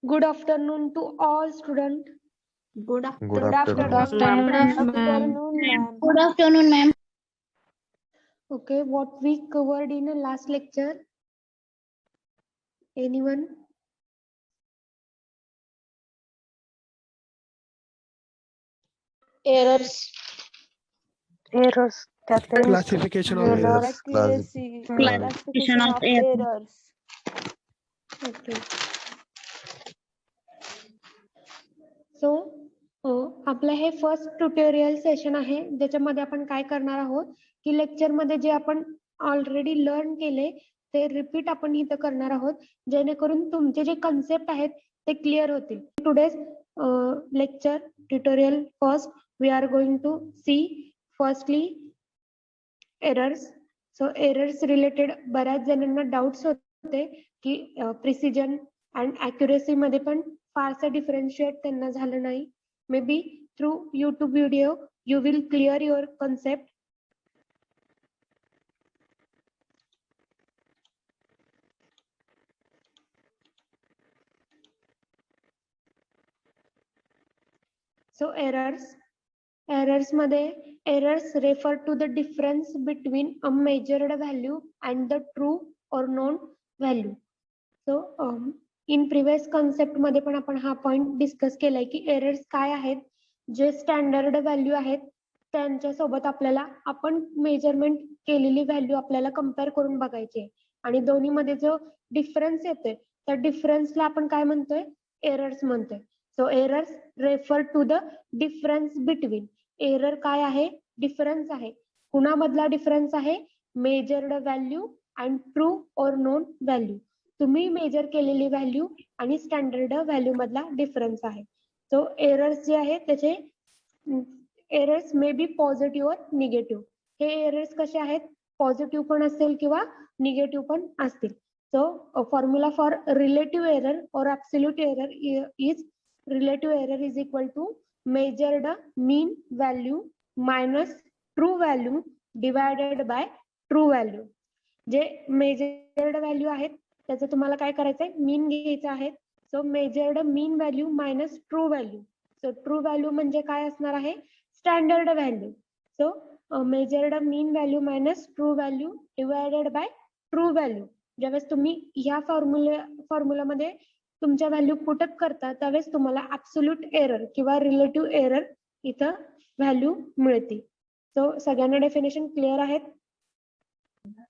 Good afternoon to all students. Good Good afternoon. afternoon. ma'am. Good afternoon, ma'am. Okay, what we covered in the last lecture? Anyone? Errors. Errors. Classification of Errors. errors. Accuracy. Classification of errors. Okay. So आपलं हे first tutorial session आहे, ज्याच्यामध्ये आपण काय करणार आहोत की lecture मध्ये जे आपण ऑलरेडी लर्न केले ते रिपीट आपण इथं करणार आहोत, जेणेकरून तुमचे जे कन्सेप्ट आहेत ते क्लिअर होतील. Today's lecture tutorial first we are going to see firstly errors. So errors related बऱ्याच जणांना डाउट्स होते की प्रिसिजन अँड अॅक्युरेसी मध्ये पण फारसं डिफरन्शिएट त्यांना झालं नाही. May be through YouTube video you will clear your concept. So errors मध्ये errors refer to the difference between a measured value and the true or known value. So in previous concept मध्ये पण आपण हा point discuss केलाय की errors काय आहेत, जे स्टँडर्ड व्हॅल्यू आहेत त्यांच्या सोबत आपल्याला आपण मेजरमेंट केलेली व्हॅल्यू आपल्याला कम्पेअर करून बघायची आणि दोन्ही मध्ये जो डिफरन्स येतोय त्या डिफरन्सला आपण काय म्हणतोय, एरर्स म्हणतोय. So errors refer to the difference between. Error काय आहे, डिफरन्स आहे. कुणामधला डिफरन्स आहे, मेजर्ड व्हॅल्यू अँड ट्रू और नोन व्हॅल्यू. तुम्ही मेजर केलेली व्हॅल्यू आणि स्टँडर्ड व्हॅल्यू मधला डिफरन्स आहे. सो एरर्स जे आहे त्याचे एरर्स मे बी पॉझिटिव्ह और निगेटिव्ह. हे एरर्स कसे आहेत, पॉझिटिव्ह पण असेल किंवा निगेटिव्ह पण असतील. So formula for relative error और absolute error is relative error is equal to measured mean value minus true value divided by true value. जे measured value आहेत त्याचं तुम्हाला काय करायचंय, मीन घ्यायचं आहे. So measured mean value minus true value. So true value म्हणजे काय असणार आहे, standard value. So measured mean value minus true value divided by true value. ज्यावेळेस तुम्ही ह्या फॉर्म्युलामध्ये तुमच्या व्हॅल्यू पुटअप करता त्यावेळेस तुम्हाला ऍब्सोल्यूट एरर किंवा रिलेटिव्ह एरर इथं व्हॅल्यू मिळते. सो सगळ्यांना डेफिनेशन क्लिअर आहेत?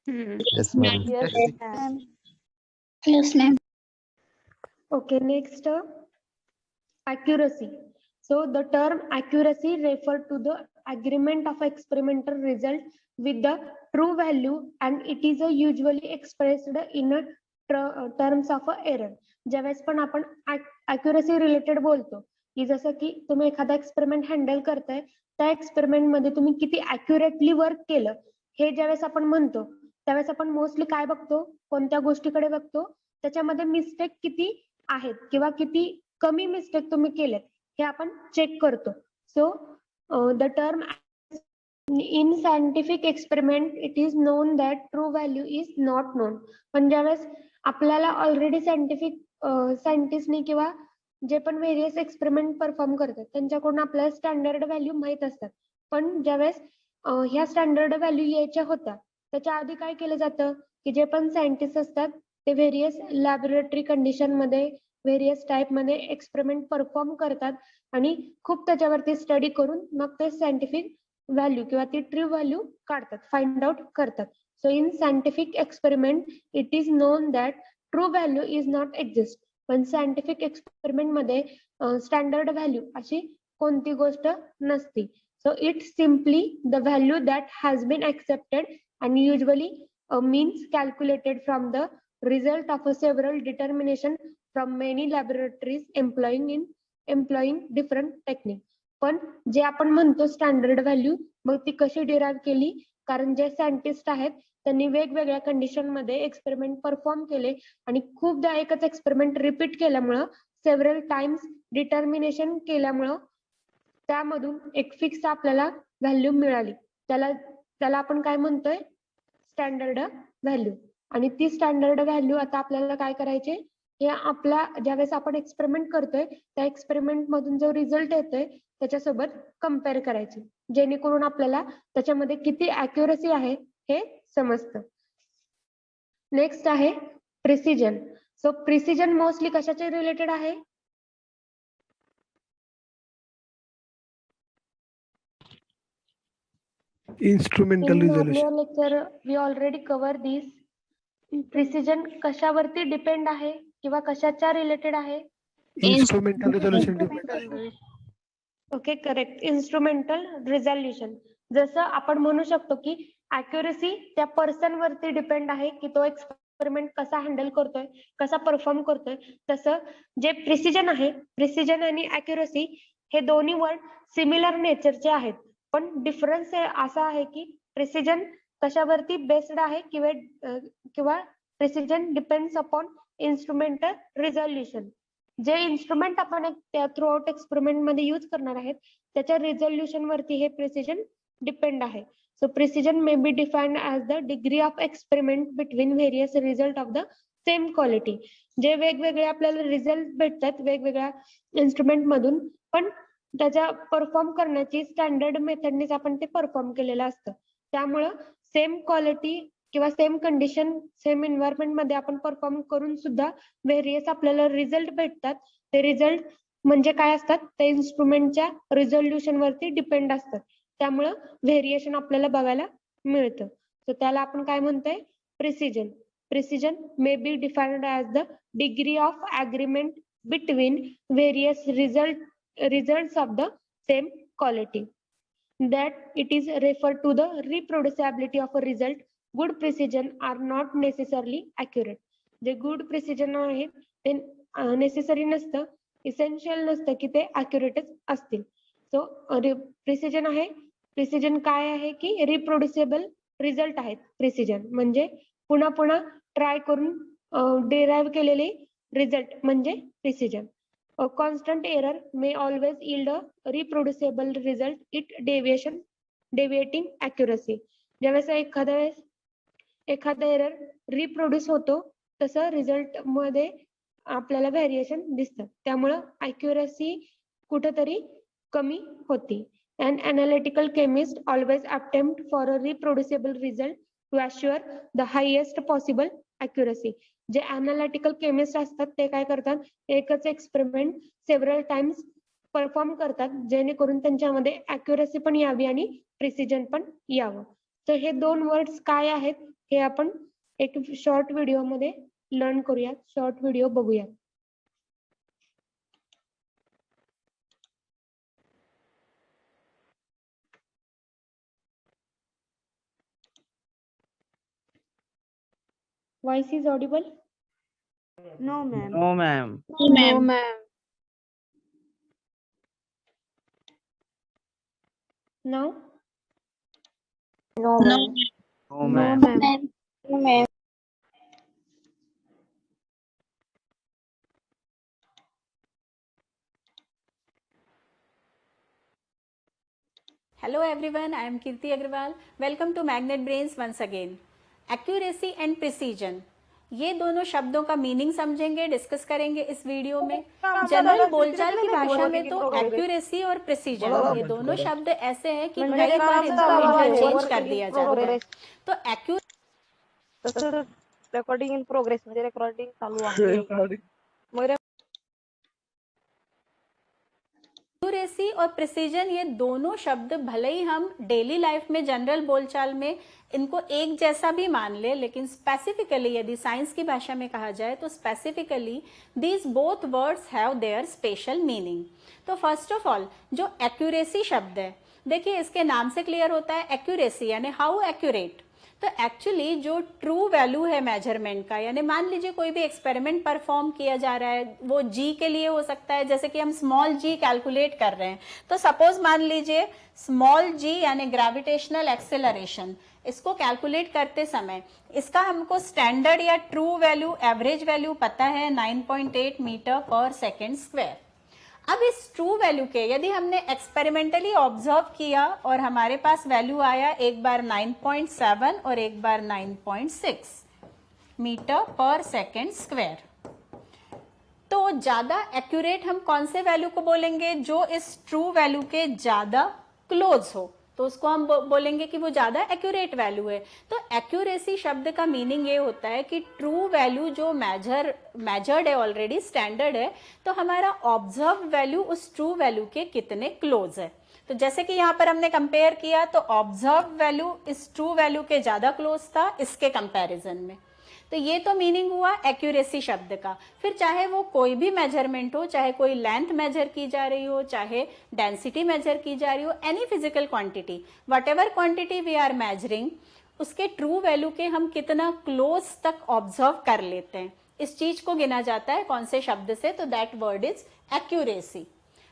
Yes, ma'am. Yes, ma'am. Okay, next accuracy. So the term accuracy refer to the agreement of experimental result with the true value and it is usually expressed in terms of error. ज्यावेळेस पण आपण accuracy related बोलतो की जसं की तुम्ही एखादा experiment handle करताय, त्या एक्सपेरिमेंट मध्ये तुम्ही किती अॅक्युरेटली वर्क केलं हे ज्यावेळेस आपण म्हणतो त्यावेळेस आपण मोस्टली काय बघतो, कोणत्या गोष्टीकडे बघतो, त्याच्यामध्ये मिस्टेक किती आहेत किंवा किती कमी मिस्टेक तुम्ही केलेत हे आपण चेक करतो. So the term in scientific experiment it is known that true value is not non. पण ज्यावेळेस आपल्याला ऑलरेडी सायंटिस्टनी किंवा जे पण व्हेरियस एक्सपेरिमेंट परफॉर्म करतात त्यांच्याकडून आपल्याला स्टँडर्ड व्हॅल्यू माहित असतात. पण ज्यावेळेस ह्या स्टँडर्ड व्हॅल्यू यायच्या होत्या त्याच्या आधी काय केलं जातं की जे पण सायंटिस्ट असतात ते व्हेरियस लॅबोरेटरी कंडिशन मध्ये व्हेरियस टाइप मध्ये एक्सपेरिमेंट परफॉर्म करतात आणि खूप त्याच्यावरती स्टडी करून मग ते सायंटिफिक व्हॅल्यू किंवा ती ट्रू व्हॅल्यू काढतात, फाइंड आउट करतात. So in scientific experiment it is known that true value is not exist. पण सायंटिफिक एक्सपेरिमेंट मध्ये स्टँडर्ड व्हॅल्यू अशी कोणती गोष्ट नसती. So it simply the value that has been accepted and usually means calculated from the result of several determination from many laboratories employing different technique. पण जे आपण म्हणतो स्टँडर्ड व्हॅल्यू मग ती कशी डिराईव्ह केली, कारण जे सायंटिस्ट आहेत त्यांनी वेगवेगळ्या कंडिशन मध्ये एक्सपेरिमेंट परफॉर्म केले आणि खूपदा एकच एक्सपेरिमेंट रिपीट केल्यामुळं सेव्हरल टाइम्स डिटर्मिनेशन केल्यामुळं त्यामधून एक फिक्स आपल्याला व्हॅल्यू मिळाली. त्याला आपण काय म्हणतोय, स्टँडर्ड व्हॅल्यू. आणि ती स्टँडर्ड व्हॅल्यू आता आपल्याला काय करायचे, हे आपला ज्यावेळेस आपण एक्सपेरिमेंट करतोय त्या एक्सपेरिमेंट मधून जो रिझल्ट येतोय त्याच्यासोबत कम्पेअर करायची, जेणेकरून आपल्याला त्याच्यामध्ये किती अॅक्युरसी आहे हे समजतं. नेक्स्ट आहे प्रिसिजन. सो प्रिसिजन मोस्टली कशाचे रिलेटेड आहे? Instrumental In resolution. earlier lecture we already covered this. Precision कशावरती डिपेंड आहे किंवा कशाच्या रिलेटेड आहे? Instrumental resolution depends. Okay, correct. Instrumental resolution. जसं आपण म्हणू शकतो की अॅक्युरसी त्या पर्सन वरती डिपेंड आहे की तो एक्सपेरिमेंट कसा हँडल करतोय, कसा परफॉर्म करतोय, तसं जे प्रिसिजन आहे, प्रिसिजन आणि अॅक्युरसी हे दोन्ही वर्ड सिमिलर नेचरचे आहेत, पण डिफरन्स असा आहे की प्रिसिजन कशावरती बेस्ड आहे किंवा precision depends upon instrumental resolution. जे इन्स्ट्रुमेंट आपण थ्रू आउट एक्सपेरिमेंट मध्ये यूज करणार आहेत त्याच्या रिझोल्युशन वरती हे प्रिसिजन डिपेंड आहे. So precision may be defined as the degree of experiment between various result of the same quality. जे वेगवेगळे आपल्याला रिझल्ट भेटतात वेगवेगळ्या इन्स्ट्रुमेंट मधून, पण त्याच्या परफॉर्म करण्याची स्टँडर्ड मेथडनेच आपण ते परफॉर्म केलेलं असतं. त्यामुळं सेम क्वालिटी किंवा सेम कंडिशन सेम एन्व्हायरमेंट मध्ये आपण परफॉर्म करून सुद्धा व्हेरियस आपल्याला रिझल्ट भेटतात. ते रिझल्ट म्हणजे काय असतात? ते इन्स्ट्रुमेंटच्या रिझोल्युशन वरती डिपेंड असतात. त्यामुळं व्हेरिएशन आपल्याला बघायला मिळतं. तर त्याला आपण काय म्हणतोय? Precision. Precision may be defined as the degree of agreement between various results of the same quality. That it is referred to the reproducibility of a result. Good precision are not necessarily accurate. जे good precision आहे ते necessary नसतं, essential नसतं की ते अॅक्युरेटच असतील. So precision आहे, precision काय आहे की रिप्रोड्युसेबल रिझल्ट आहेत. प्रिसिजन म्हणजे पुन्हा पुन्हा ट्राय करून डिराइव्ह केलेले रिझल्ट म्हणजे precision. A constant error may always yield a reproducible result. It deviating accuracy. ज्यावेळेस एखादा एरर रिप्रोड्यूस होतो तसं रिझल्ट मध्ये आपल्याला व्हेरिएशन दिसतं. त्यामुळं अॅक्युरसी कुठेतरी कमी होती. An analytical chemist always attempt for a reproducible result to assure the highest possible accuracy. जे अनालिटिकल केमिस्ट असतात ते काय करतात? एकच एक्सपेरिमेंट सेव्हरल टाइम्स परफॉर्म करतात, जेणेकरून त्यांच्यामध्ये अॅक्युरसी पण यावी आणि प्रिसिजन पण यावं. तर हे दोन वर्ड्स काय आहेत हे आपण एक शॉर्ट व्हिडिओ मध्ये लर्न करूयात. शॉर्ट व्हिडिओ बघूयात. Voice is audible? No, ma'am. No, ma'am. No, ma'am. Now? No, No, ma'am. No, No, ma'am. ma'am. no, ma'am. Hello everyone, I am Kirti Agrawal. Welcome to Magnet Brains once again. Accuracy and precision, ये दोनों शब्दों का meaning समझेंगे, discuss करेंगे इस video में. General बोलचाल की भाषा में तो एक्यूरेसी और प्रिसीजन ये दोनों शब्द ऐसे हैं कि कई बार इनको इंटरचेंज कर दिया जाता है. तो रेकॉर्डिंग इन प्रोग्रेस म्हणजे रेकॉर्डिंग चालू आहे. एक्यूरेसी और प्रिसीजन ये दोनों शब्द भले ही हम डेली लाइफ में जनरल बोलचाल में इनको एक जैसा भी मान ले, लेकिन स्पेसिफिकली यदि साइंस की भाषा में कहा जाए तो specifically these both words have their special meaning. तो फर्स्ट ऑफ ऑल जो एक्यूरेसी शब्द है, देखिए इसके नाम से क्लियर होता है एक्यूरेसी यानी हाउ एक्यूरेट. तो एक्चुअली जो ट्रू वैल्यू है मेजरमेंट का, यानी मान लीजिए कोई भी एक्सपेरिमेंट परफॉर्म किया जा रहा है, वो जी के लिए हो सकता है, जैसे कि हम स्मॉल जी कैलकुलेट कर रहे हैं. तो सपोज मान लीजिए स्मॉल जी यानी ग्रेविटेशनल एक्सेलरेशन, इसको कैलकुलेट करते समय इसका हमको स्टैंडर्ड या ट्रू वैल्यू एवरेज वैल्यू पता है 9.8 मीटर पर सेकेंड स्क्वायर. अब इस ट्रू वैल्यू के यदि हमने एक्सपेरिमेंटली ऑब्जर्व किया और हमारे पास वैल्यू आया एक बार 9.7 और एक बार 9.6 मीटर पर सेकेंड स्क्वायर. तो ज्यादा एक्यूरेट हम कौन से वैल्यू को बोलेंगे? जो इस ट्रू वैल्यू के ज्यादा क्लोज हो, तो उसको हम बोलेंगे कि वो ज्यादा एक्यूरेट वैल्यू है। तो एक्यूरेसी शब्द का मीनिंग ये होता है कि ट्रू वैल्यू जो मेजर्ड है, ऑलरेडी स्टैंडर्ड है, तो हमारा ऑब्जर्व वैल्यू उस ट्रू वैल्यू के कितने क्लोज है। तो जैसे कि यहाँ पर हमने कंपेयर किया, तो ऑब्जर्व वैल्यू इस ट्रू वैल्यू के ज्यादा क्लोज था इसके कंपैरिजन में। तो ये तो मीनिंग हुआ एक्यूरेसी शब्द का। फिर चाहे वो कोई भी मेजरमेंट हो, चाहे कोई लेंथ मेजर की जा रही हो, चाहे डेंसिटी मेजर की जा रही हो, any physical quantity, whatever quantity we are measuring, उसके ट्रू वैल्यू के हम कितना क्लोज तक ऑब्जर्व कर लेते हैं, इस चीज को गिना जाता है कौन से शब्द से? तो दैट वर्ड इज एक्यूरेसी।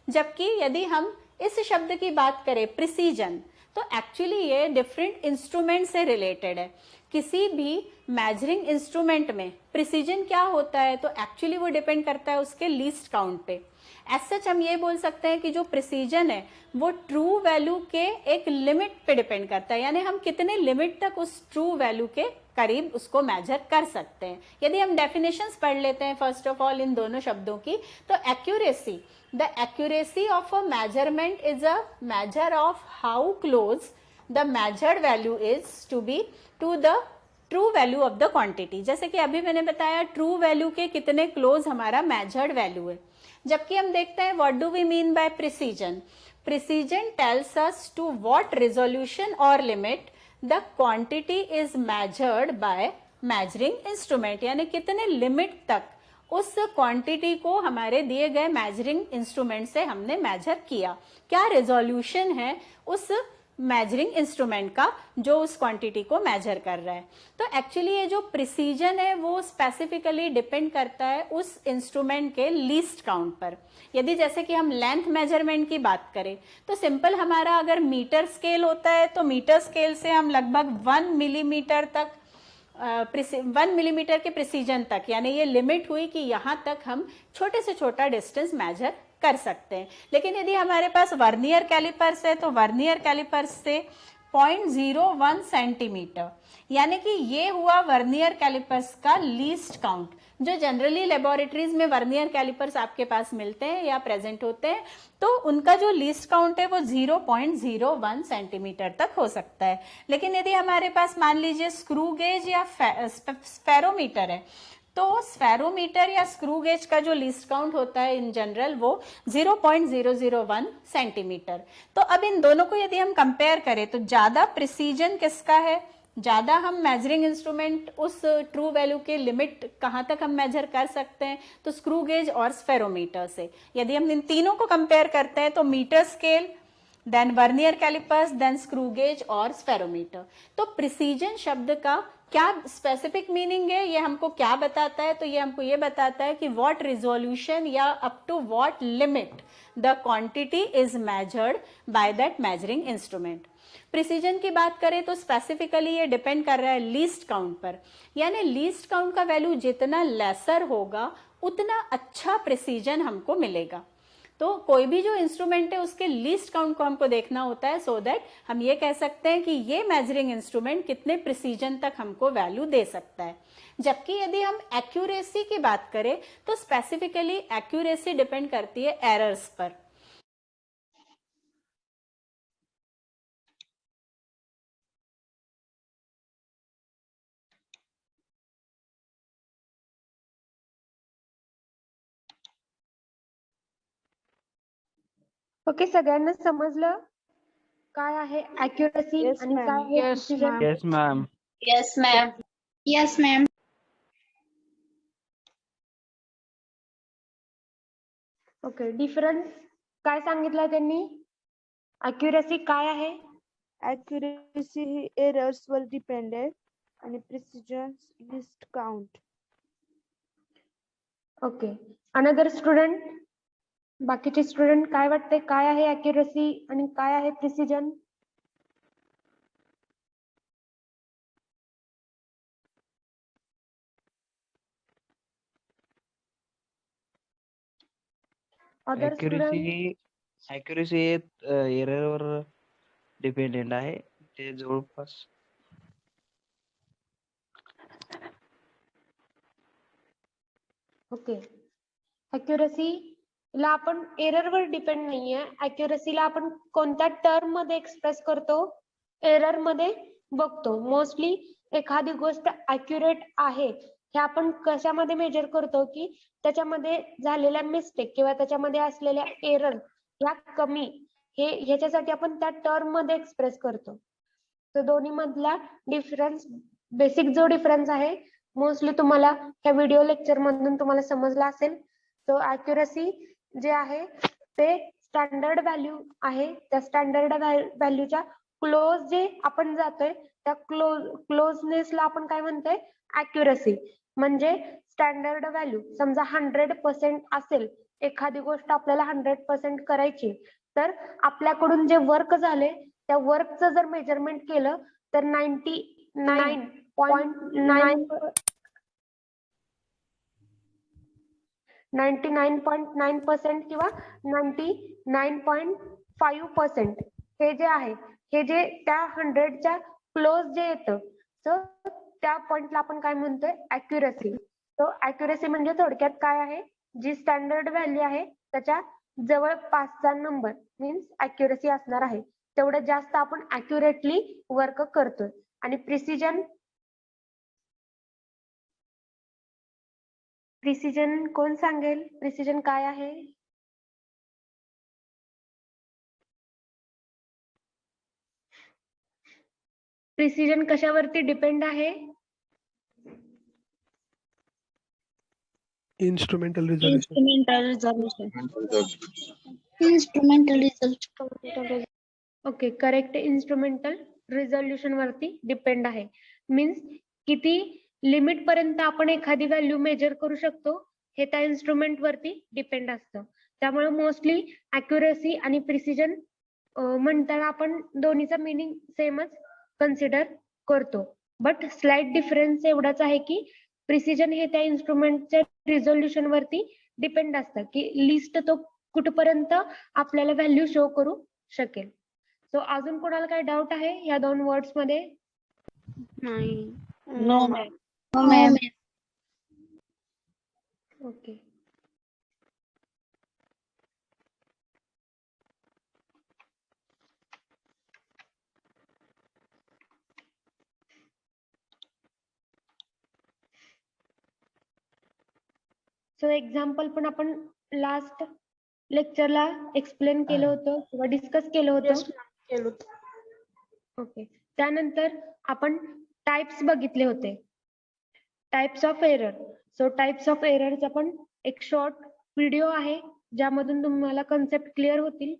जबकि यदि हम इस शब्द की बात करें प्रिसीजन, तो एक्चुअली ये डिफरेंट इंस्ट्रूमेंट से रिलेटेड है। किसी भी मेजरिंग इंस्ट्रूमेंट में प्रिसीजन क्या होता है, तो एक्चुअली वो डिपेंड करता है उसके लीस्ट काउंट पे। एज सच हम ये बोल सकते हैं कि जो प्रिसीजन है वो ट्रू वैल्यू के एक लिमिट पे डिपेंड करता है, यानी हम कितने लिमिट तक उस ट्रू वैल्यू के करीब उसको मेजर कर सकते हैं। यदि हम डेफिनेशंस पढ़ लेते हैं फर्स्ट ऑफ ऑल इन दोनों शब्दों की, तो accuracy, the accuracy of a measurement is a measure of how close the measured value is to be to the true value of the quantity. जैसे कि अभी मैंने बताया ट्रू वैल्यू के कितने close हमारा मेजर्ड वैल्यू है। जबकि हम देखते हैं what do we mean by precision. Precision tells us to what resolution और limit the quantity is measured by measuring instrument, यानी कितने लिमिट तक उस क्वांटिटी को हमारे दिए गए मेजरिंग इंस्ट्रूमेंट से हमने मेजर किया, क्या रिजोल्यूशन है उस मेजरिंग इंस्ट्रूमेंट का जो उस क्वांटिटी को मेजर कर रहा है। तो एक्चुअली ये जो प्रिसीजन है वो स्पेसिफिकली डिपेंड करता है उस इंस्ट्रूमेंट के लीस्ट काउंट पर। यदि जैसे कि हम लेंथ मेजरमेंट की बात करें, तो सिंपल हमारा अगर मीटर स्केल होता है, तो मीटर स्केल से हम लगभग 1 मिलीमीटर तक 1 मिलीमीटर के प्रिसीजन तक, यानी ये लिमिट हुई कि यहाँ तक हम छोटे से छोटा डिस्टेंस मेजर कर सकते हैं। लेकिन यदि हमारे पास वर्नियर कैलिपर्स है, तो वर्नियर कैलिपर्स से 0.01 सेंटीमीटर, यानी कि ये हुआ वर्नियर कैलिपर्स का लीस्ट काउंट। जो जनरली लेबोरेटरीज में वर्नियर कैलिपर्स आपके पास मिलते हैं या प्रेजेंट होते हैं, तो उनका जो लीस्ट काउंट है वो 0.01 सेंटीमीटर तक हो सकता है। लेकिन यदि हमारे पास मान लीजिए स्क्रू गेज या स्फेरोमीटर है, तो स्फेरोमीटर या स्क्रू गेज का जो लीस्ट काउंट होता है इन जनरल वो 0.001 सेंटीमीटर। तो अब इन दोनों को यदि हम कंपेयर करें, तो ज्यादा प्रिसीजन किसका है? ज्यादा हम मेजरिंग इंस्ट्रूमेंट उस ट्रू वैल्यू के लिमिट कहाँ तक हम मेजर कर सकते हैं, तो स्क्रू गेज और स्फेरोमीटर से। यदि हम इन तीनों को कंपेयर करते हैं, तो metre scale, then vernier callipers, then screw gauge और स्फेरोमीटर। तो प्रिसीजन शब्द का क्या स्पेसिफिक मीनिंग है, ये हमको क्या बताता है? तो ये हमको ये बताता है कि व्हाट रिजोल्यूशन या up to what limit the quantity is measured by that measuring instrument. Precision की बात करें तो स्पेसिफिकली ये डिपेंड कर रहा है लीस्ट काउंट पर, यानी लीस्ट काउंट का वैल्यू जितना लेसर होगा उतना अच्छा प्रिसीजन हमको मिलेगा। तो कोई भी जो इंस्ट्रूमेंट है उसके लीस्ट काउंट को हमको देखना होता है, सो दैट हम ये कह सकते हैं कि ये मेजरिंग इंस्ट्रूमेंट कितने प्रिसीजन तक हमको वैल्यू दे सकता है। जबकि यदि हम एक्यूरेसी की बात करें, तो स्पेसिफिकली एक्यूरेसी डिपेंड करती है एरर्स पर। ओके, सगळ्यांना समजलं काय आहे अॅक्युरसी Yes, आणि ma'am. काय आहे Yes, precision? ma'am. Yes, ma'am. Yes, ma'am. Yes, ma'am. Okay, difference काय सांगितलं त्यांनी? अॅक्युरसी काय आहे? Accuracy ही errors वर depended आणि precision list count. Okay, another student, बाकीचे स्टुडंट काय वाटते काय आहे अॅक्युरसी आणि काय आहे precision? Other student? Accuracy error were dependent आहे, ते जवळपास ओके, अॅक्युरसीला आपण एररवर डिपेंड नाहीये. अॅक्युरसीला आपण कोणत्या टर्म मध्ये एक्सप्रेस करतो, एरर मध्ये बघतो. मोस्टली एखादी गोष्ट अॅक्युरेट आहे हे आपण कशामध्ये मेजर करतो, की त्याच्यामध्ये झालेल्या मिस्टेक किंवा त्याच्यामध्ये असलेल्या एरर या कमी, हे ह्याच्यासाठी आपण त्या टर्म मध्ये एक्सप्रेस करतो. तर दोन्ही मधला डिफरन्स, बेसिक जो डिफरन्स आहे, मोस्टली तुम्हाला ह्या व्हिडिओ लेक्चर मधून तुम्हाला समजला असेल. तो अॅक्युरसी जे आहे ते स्टँडर्ड व्हॅल्यू आहे, त्या स्टँडर्ड व्हॅल्यूच्या क्लोज जे आपण जातोय त्या क्लोजनेसला आपण काय म्हणतोय, अॅक्युरसी. म्हणजे स्टँडर्ड व्हॅल्यू समजा 100% असेल, एखादी गोष्ट आपल्याला 100% करायची, तर आपल्याकडून जे वर्क झाले त्या वर्कचं जर मेजरमेंट केलं तर 99.9% किंवा 99.5% हे जे आहे, हे जे त्या 100च्या क्लोज जे येतं, तर त्या पॉइंटला आपण काय म्हणतोय, अॅक्युरसी. तो अॅक्युरसी म्हणजे थोडक्यात काय आहे, जी स्टँडर्ड व्हॅल्यू आहे त्याच्या जवळपासचा नंबर मीन्स अॅक्युरसी असणार आहे. तेवढं जास्त आपण अॅक्युरेटली वर्क करतोय. आणि प्रिसिजन कोण सांगेल, प्रिसिजन काय आहे? प्रिसिजन कशावरती डिपेंड आहे? Instrumental resolution. Instrumental resolution. Okay, correct. Instrumental resolution वरती डिपेंड आहे. मीन्स किती लिमिट पर्यंत आपण एखादी व्हॅल्यू मेजर करू शकतो हे त्या इन्स्ट्रुमेंट वरती डिपेंड असतं. त्यामुळे मोस्टली अॅक्युरसी आणि प्रिसिजन म्हणताना आपण दोन्हीचा मिनिंग सेमच कन्सिडर करतो. बट स्लाइट डिफरन्स एवढाच आहे की प्रिसिजन हे त्या इन्स्ट्रुमेंटच्या रिझोल्युशन वरती डिपेंड असतं, की लिस्ट तो कुठपर्यंत आपल्याला व्हॅल्यू शो करू शकेल. सो अजून कोणाला काही डाऊट आहे या दोन वर्ड्स मध्ये? No ma'am. No, ma'am. Okay. So example पण आपण लास्ट लेक्चरला एक्सप्लेन केलं होतं किंवा डिस्कस केलं होतं. ओके. त्यानंतर आपण टाइप्स बघितले होते, types of error. So types of एररचा पण एक शॉर्ट व्हिडिओ आहे ज्यामधून तुम्हाला कन्सेप्ट क्लिअर होतील.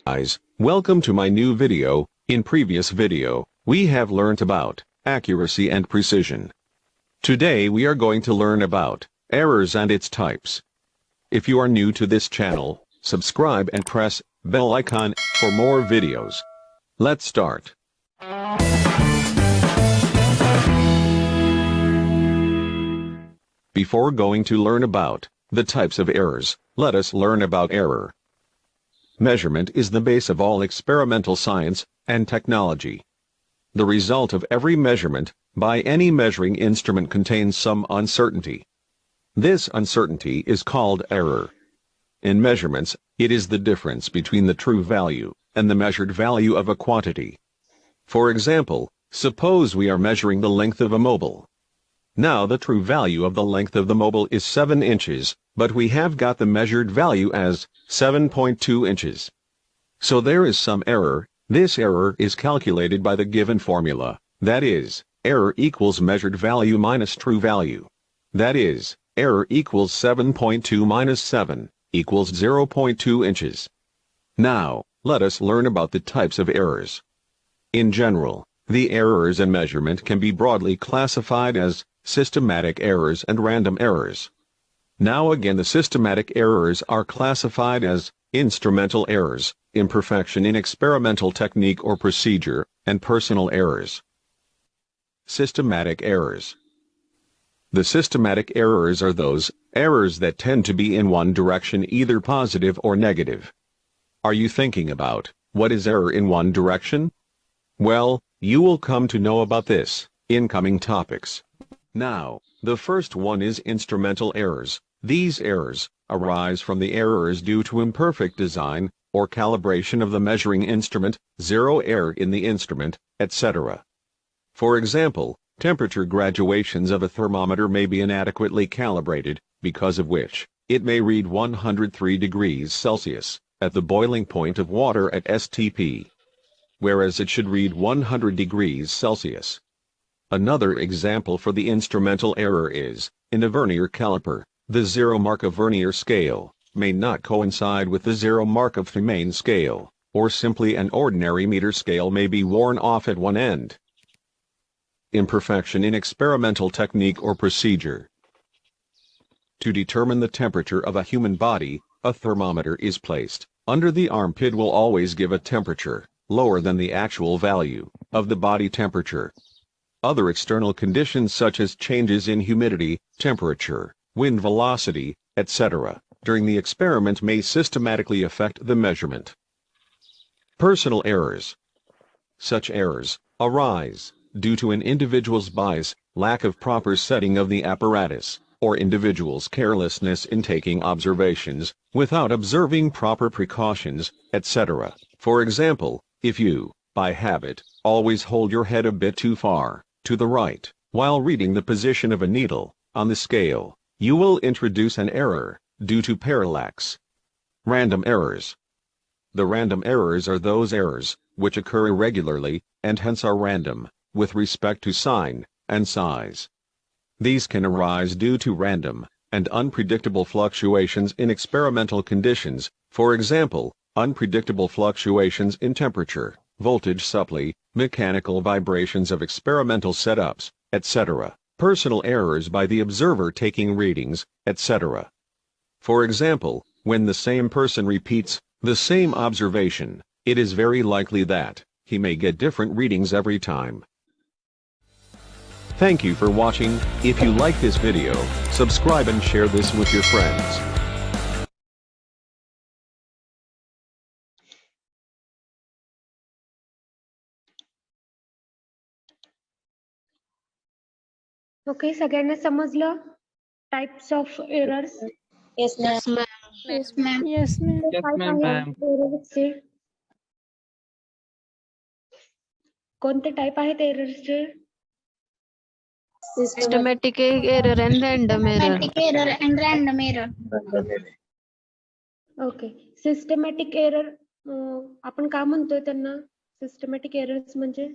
Guys, welcome to my new video. In previous video, we have learnt about accuracy and precision. Today we are going to learn about errors and its types. If you are new to this channel, subscribe and press bell icon for more videos. Let's start. Before going to learn about the types of errors, let us learn about error. Measurement is the base of all experimental science and technology. The result of every measurement by any measuring instrument contains some uncertainty. This uncertainty is called error. In measurements, it is the difference between the true value and the measured value of a quantity. For example, suppose we are measuring the length of a mobile. Now the true value of the length of the mobile is 7 inches, but we have got the measured value as 7.2 inches. So there is some error. This error is calculated by the given formula. That is, error equals measured value minus true value. That is, error equals 7.2 minus 7 equals 0.2 inches. Now, let us learn about the types of errors. In general, the errors in measurement can be broadly classified as systematic errors and random errors. Now again, the systematic errors are classified as instrumental errors, imperfection in experimental technique or procedure, and personal errors. Systematic errors. The systematic errors are those errors that tend to be in one direction, either positive or negative. Are you thinking about what is error in one direction? Well, you will come to know about this in coming topics. Now, the first one is instrumental errors. These errors arise from the errors due to imperfect design or calibration of the measuring instrument, zero error in the instrument, etc. For example, temperature graduations of a thermometer may be inadequately calibrated, because of which it may read 103 degrees Celsius at the boiling point of water at STP, whereas it should read 100 degrees Celsius. Another example for the instrumental error is, in a vernier caliper, the zero mark of vernier scale may not coincide with the zero mark of the main scale, or simply an ordinary meter scale may be worn off at one end. Imperfection in experimental technique or procedure. To determine the temperature of a human body, a thermometer is placed under the armpit will always give a temperature lower than the actual value of the body temperature. Other external conditions such as changes in humidity, temperature, wind velocity, etc., during the experiment may systematically affect the measurement. Personal errors. Such errors arise due to an individual's bias, lack of proper setting of the apparatus, or individual's carelessness in taking observations without observing proper precautions, etc. For example, if you, by habit, always hold your head a bit too far to the right while reading the position of a needle on the scale, you will introduce an error due to parallax. Random errors. The random errors are those errors which occur irregularly and hence are random with respect to sign and size. These can arise due to random and unpredictable fluctuations in experimental conditions, for example, unpredictable fluctuations in temperature, voltage supply, mechanical vibrations of experimental setups, etc., personal errors by the observer taking readings, etc. For example, when the same person repeats the same observation, it is very likely that he may get different readings every time. Thank you for watching. If you like this video, subscribe and share this with your friends. Okay सगळ्यांना समजलं types of errors Yes, ma'am. Yes, ma'am. Yes, ma'am. एरर्सचे कोणते type आहेत एरर्सचे Systematic error and random error. Systematic error and random error. Okay systematic error आपण का म्हणतोय त्यांना systematic errors म्हणजे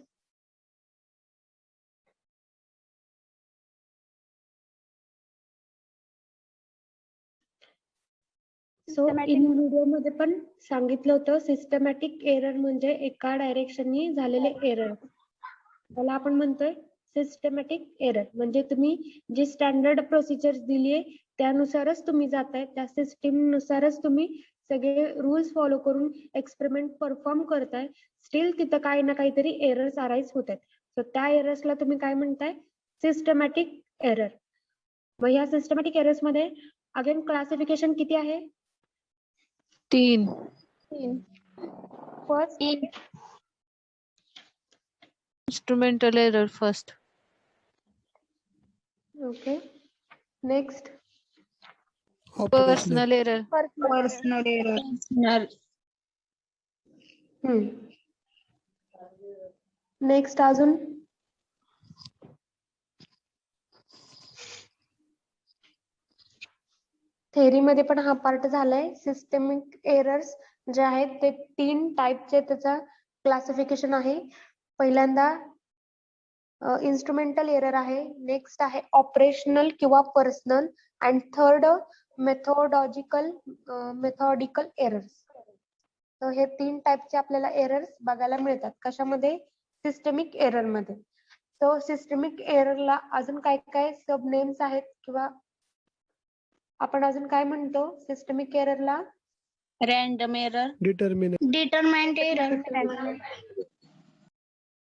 so in video मध्ये पण सांगितलं होतं सिस्टमॅटिक एरर म्हणजे एका डायरेक्शननी झालेले एरर त्याला आपण म्हणतोय सिस्टमॅटिक एरर म्हणजे तुम्ही जी स्टँडर्ड प्रोसिजर दिली आहे त्यानुसारच तुम्ही जाताय त्या सिस्टीम नुसारच तुम्ही सगळे रूल्स फॉलो करून एक्सपेरिमेंट परफॉर्म करताय स्टील तिथं काही ना काहीतरी एरर्स अराईज होत आहेत सो त्या एरर्सला तुम्ही काय म्हणताय सिस्टमॅटिक एरर मग ह्या सिस्टमॅटिक एरर्स मध्ये अगेन क्लासिफिकेशन किती आहे 3. First Instrumental error first. Okay next Personal error. Personal error. Next अजून थेअरी मध्ये पण हा पार्ट झालाय सिस्टमिक एरर्स जे आहेत ते 3 टाइपचे त्याचा क्लासिफिकेशन आहे पहिल्यांदा इन्स्ट्रुमेंटल एरर आहे नेक्स्ट आहे ऑपरेशनल किंवा personal and third methodical errors तर हे 3 टाइपचे आपल्याला एरर्स बघायला मिळतात कशामध्ये सिस्टमिक एरर मध्ये सो सिस्टमिक एररला अजून काय काय सब नेम्स आहेत किंवा आपण अजून काय म्हणतो सिस्टमिक एररला Random error. Determinant. Determinant error.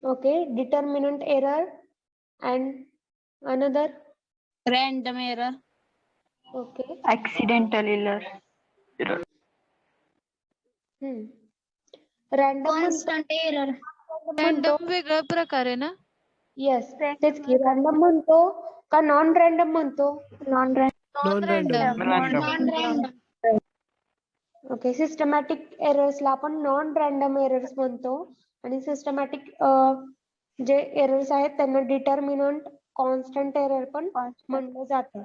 Okay determinant error and another Random error. Okay Accidental error. Random constant error. म्हणतो रॅन्डम वेगळा प्रकार आहे ना? येस तेच की रॅन्डम म्हणतो का नॉन रॅन्डम म्हणतो non Non-random. Random. Non random. Okay systematic एरर्सला आपण नॉन रॅन्डम एरर्स म्हणतो आणि सिस्टमॅटिक जे एरर्स आहेत त्यांना डिटर्मिनंट कॉन्स्टंट एरर पण म्हणलं जातं.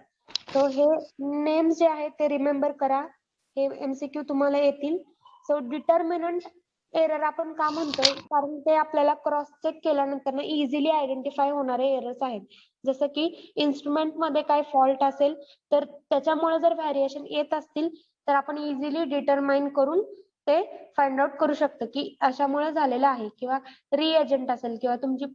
सो हे नेम्स जे आहेत ते रिमेंबर करा. हे MCQ तुम्हाला येतील. सो डिटर्मिनंट एरर आपण का म्हणतोय कारण ते आपल्याला क्रॉस चेक केल्यानंतर इझिली आयडेंटिफाय होणारे एरर्स आहेत. जसं की इन्स्ट्रुमेंट मध्ये काय फॉल्ट असेल तर त्याच्यामुळे जर व्हॅरिएशन येत असतील तर आपण इझिली डिटरमाइन करून ते फाइंड आउट करू शकतो की अशामुळे झालेलं आहे किंवा रिएजंट असेल किंवा तुमची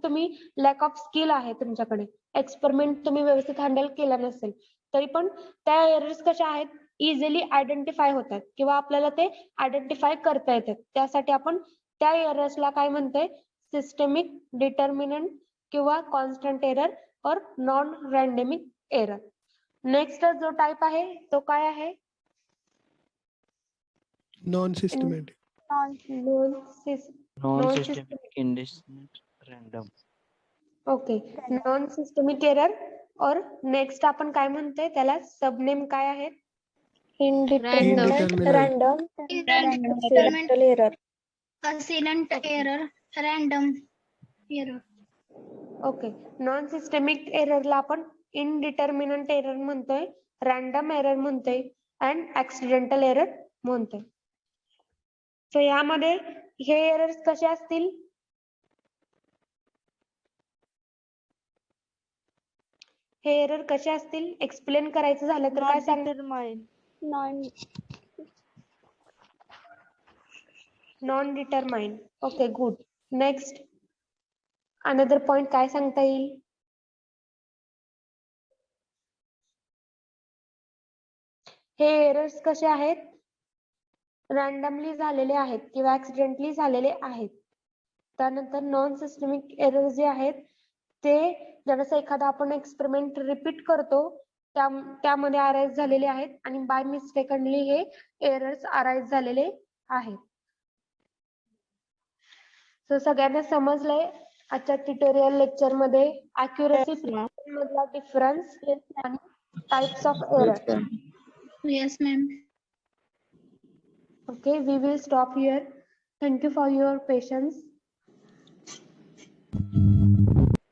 तुम्ही लॅक ऑफ स्किल आहे तुमच्याकडे एक्सपेरिमेंट तुम्ही व्यवस्थित हँडल केला नसेल तरी पण त्या एरर्स कशा आहेत इझिली आयडेंटिफाय होतात किंवा आपल्याला ते आयडेंटिफाय करता येतात. त्यासाठी आपण त्या एरर्सला काय म्हणतोय सिस्टमिक डिटर्मिनंट किंवा कॉन्स्टंट एरर और नॉन रॅन्डमिक एरर. नेक्स्ट जो टाइप आहे तो काय आहे Non-systematic. Non systematic indecent random. Okay non systemic error और नेक्स्ट आपण काय म्हणतोय त्याला सबनेम काय आहेत Indeterminate. Random Random error. Accident error. Random error. Okay non systemic एररला आपण इनडिटर्मिनंट एरर म्हणतोय रॅन्डम एरर म्हणतोय अँड ऍक्सिडेंटल एरर म्हणतोय. सो यामध्ये हे एरर्स कसे असतील हे एरर कसे असतील एक्सप्लेन करायचं झालं तर काय सांग non determined. Okay good. Next another point काय सांगता येईल हे एरर्स कसे आहेत रॅन्डमली झालेले आहेत किंवा ऍक्सिडेंटली झालेले आहेत. त्यानंतर नॉन सिस्टमिक एरर जे आहेत ते जसं एखादा आपण एक्सपेरिमेंट रिपीट करतो त्यामध्ये अराईज झालेले आहेत आणि बाय मिस्टेकनली हे एरर्स अराईज झालेले आहेत. सो सगळ्यांना समजलंय आजच्या ट्युटोरियल लेक्चर मध्ये अॅक्युरसी मधला डिफरन्स आणि types of error. Yes, ma'am. Okay, we will stop here. Thank you for your patience.